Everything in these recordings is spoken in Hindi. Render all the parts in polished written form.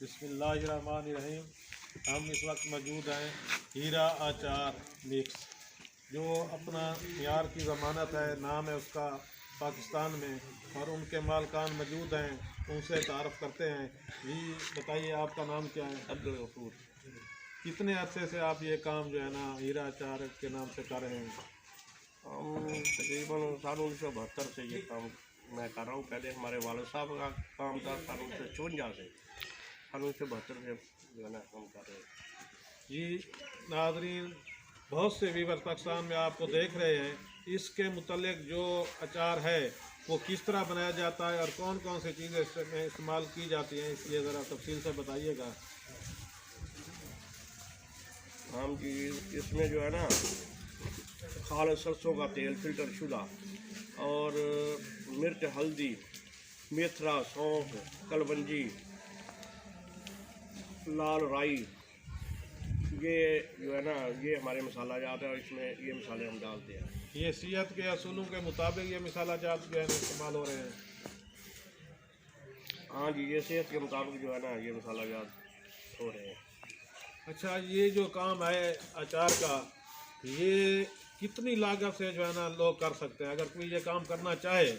बिस्मिल्लाहिर्रहमानिर्रहीम। हम इस वक्त मौजूद हैं हीरा आचार मिक्स, जो अपना यार की ज़मानत है, नाम है उसका पाकिस्तान में, और उनके मालकान मौजूद हैं, उनसे तारफ़ करते हैं। जी बताइए, आपका नाम क्या है? अब्दुल गफूर। कितने अरसे से आप ये काम जो है ना हीरा आचार के नाम से कर रहे हैं? हम तकरीबन साल 1972 से ये काम मैं कर रहा हूँ। पहले हमारे वालिद साहब का काम था साल 1954 से, साल 1972 से जो है ना हम कर रहे हैं। जी नाज़रीन, बहुत से व्यूअर्स पाकिस्तान में आपको देख रहे हैं। इसके मुतल्लिक जो अचार है वो किस तरह बनाया जाता है और कौन कौन सी चीज़ें इसमें इस्तेमाल की जाती हैं, इसलिए ज़रा तफसील से बताइएगा। हम जी इसमें जो है ना खालिस सरसों का तेल फ़िल्टर शुदा और मिर्च, हल्दी, मेथरा, सौंफ, कलवंजी, लाल राई, ये जो है ना ये हमारे मसाला जात है और इसमें ये मसाले हम डालते हैं। ये सेहत के असूलों के मुताबिक ये मसाला जात जो है ना इस्तेमाल हो रहे हैं। हाँ जी, ये सेहत के मुताबिक जो है ना ये मसाला जात हो रहे हैं। अच्छा, ये जो काम है अचार का, ये कितनी लागत से जो है ना लोग कर सकते हैं? अगर कोई ये काम करना चाहे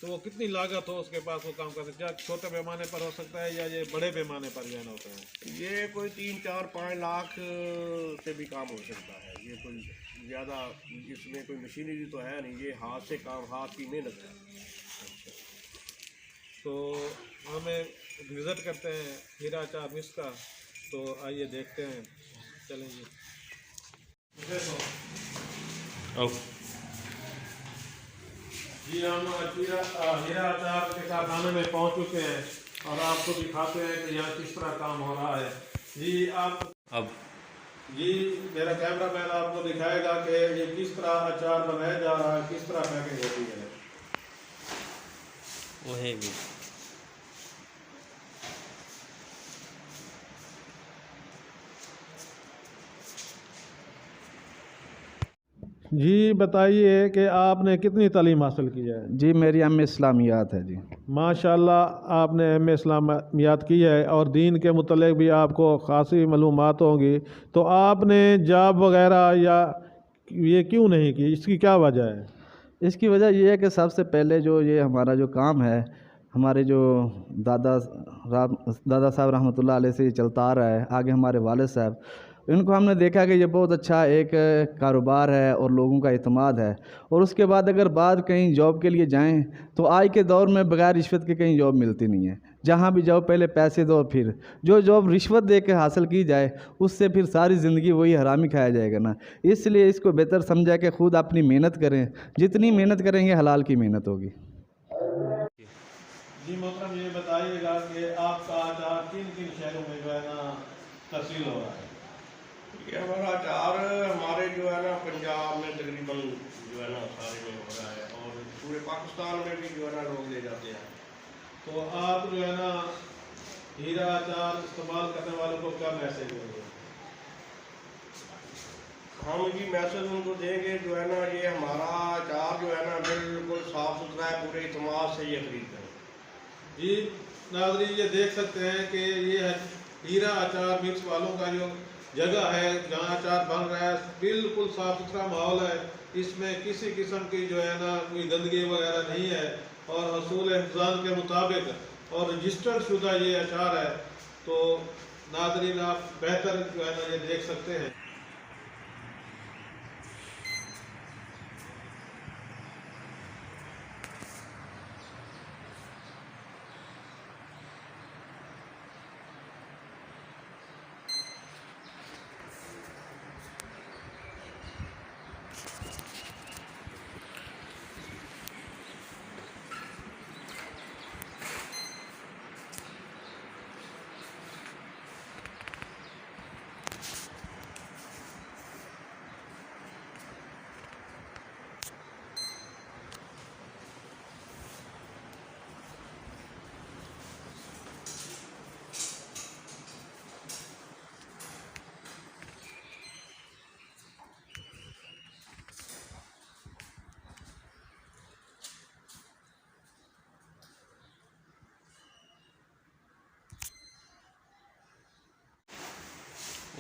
तो वो कितनी लागत हो उसके पास वो काम कर सकते हैं? छोटे पैमाने पर हो सकता है या ये बड़े पैमाने पर जो है ना होता है? ये कोई 3-4-5 लाख से भी काम हो सकता है। ये कोई ज़्यादा इसमें कोई मशीनरी तो है नहीं, ये हाथ से काम, हाथ की मेहनत है। तो हमें विज़िट करते हैं हीरा आचार मिक्स का, तो आइए देखते हैं। चलें जी। जी हम हीरा आचार के कारखाने में पहुंच चुके हैं और आपको दिखाते हैं कि यहाँ किस तरह काम हो रहा है। जी आप अब जी मेरा कैमरा मैन आपको दिखाएगा कि ये किस तरह अचार बनाया जा रहा है, किस तरह पैकिंग होती है। वो है भी जी बताइए कि आपने कितनी तालीम हासिल की है? जी मेरी एम इस्लामियात है जी। माशाल्लाह, आपने एम इस्लामियात की है और दीन के मुतल्लिक़ भी आपको ख़ासी मालूमात होंगी। तो आपने जॉब वगैरह या ये क्यों नहीं की, इसकी क्या वजह है? इसकी वजह ये है कि सबसे पहले जो ये हमारा जो काम है, हमारे जो दादा साहब रहमतुल्लाह अलैह से ये चलता आ रहा है। आगे हमारे वालिद साहब, इनको हमने देखा कि ये बहुत अच्छा एक कारोबार है और लोगों का इत्मीनान है। और उसके बाद अगर बाद कहीं जॉब के लिए जाएं तो आज के दौर में बगैर रिश्वत के कहीं जॉब मिलती नहीं है। जहाँ भी जाओ पहले पैसे दो, फिर जो जॉब रिश्वत दे के हासिल की जाए उससे फिर सारी ज़िंदगी वही हरामी खाया जाएगा ना। इसलिए इसको बेहतर समझा कि खुद अपनी मेहनत करें, जितनी मेहनत करेंगे हलाल की मेहनत होगी। जी मोहतरम, ये बताइएगा कि आपका अचार किन किन शहरों में जो है ना तहसील हो रहा है? ये हमारा अचार हमारे जो है ना पंजाब में तकरीबन जो है ना सारे में हो रहा है और पूरे पाकिस्तान में भी जो है ना लोग ले जाते हैं। तो आप जो है ना हीरा अचार इस्तेमाल करने वालों को क्या मैसेज देंगे? हम जी मैसेज उनको देंगे जो है ना ये हमारा अचार जो है ना बिल्कुल साफ़ सुथरा है, पूरे इत्मीनान से ये खरीदते हैं। जी नाज़रीन, ये देख सकते हैं कि ये है हीरा अचार मिक्स वालों का जो जगह है जहाँ अचार बन रहा है, बिल्कुल साफ़ सुथरा माहौल है। इसमें किसी किस्म की जो है ना कोई गंदगी वगैरह नहीं है और असूल इंतज़ाम के मुताबिक और रजिस्टर्ड शुदा ये अचार है। तो नाज़रीन, आप बेहतर जो है ना ये देख सकते हैं।